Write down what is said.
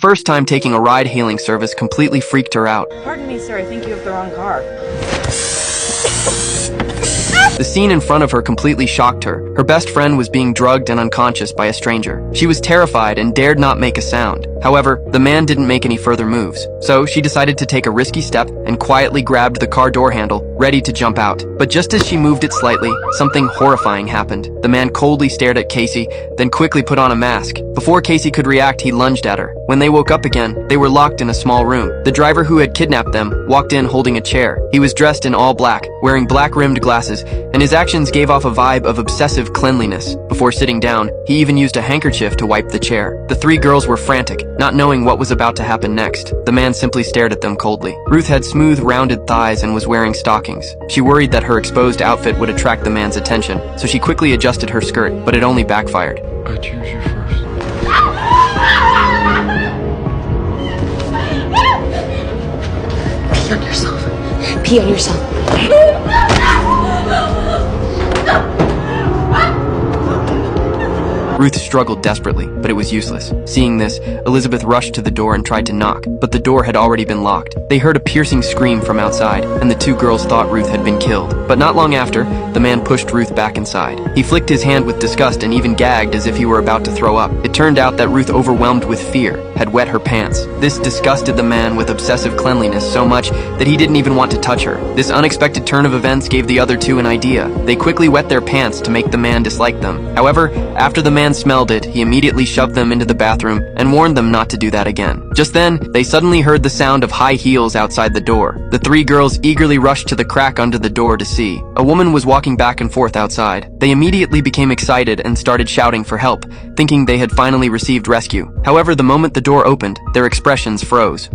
First time taking a ride-hailing service completely freaked her out. Pardon me, sir, I think you have the wrong car. The scene in front of her completely shocked her. Her best friend was being drugged and unconscious by a stranger. She was terrified and dared not make a sound. However, the man didn't make any further moves, so she decided to take a risky step and quietly grabbed the car door handle, ready to jump out. But just as she moved it slightly, something horrifying happened. The man coldly stared at Casey, then quickly put on a mask. Before Casey could react, he lunged at her. When they woke up again, they were locked in a small room. The driver who had kidnapped them walked in holding a chair. He was dressed in all black, wearing black-rimmed glasses, and his actions gave off a vibe of obsessive cleanliness. Before sitting down, he even used a handkerchief to wipe the chair. The three girls were frantic, not knowing what was about to happen next. The man simply stared at them coldly. Ruth had smooth, rounded thighs and was wearing stockings. She worried that her exposed outfit would attract the man's attention, so she quickly adjusted her skirt, but it only backfired. I choose you first. Pee on yourself. Pee on yourself. Ruth struggled desperately, but it was useless. Seeing this, Elizabeth rushed to the door and tried to knock, but the door had already been locked. They heard a piercing scream from outside, and the two girls thought Ruth had been killed. But not long after, the man pushed Ruth back inside. He flicked his hand with disgust and even gagged as if he were about to throw up. It turned out that Ruth, overwhelmed with fear, had wet her pants. This disgusted the man with obsessive cleanliness so much that he didn't even want to touch her. This unexpected turn of events gave the other two an idea. They quickly wet their pants to make the man dislike them. However, after the man smelled it, he immediately shoved them into the bathroom and warned them not to do that again. Just then, they suddenly heard the sound of high heels outside the door. The three girls eagerly rushed to the crack under the door to see. A woman was walking back and forth outside. They immediately became excited and started shouting for help, thinking they had finally received rescue. However, the moment the door opened, their expressions froze.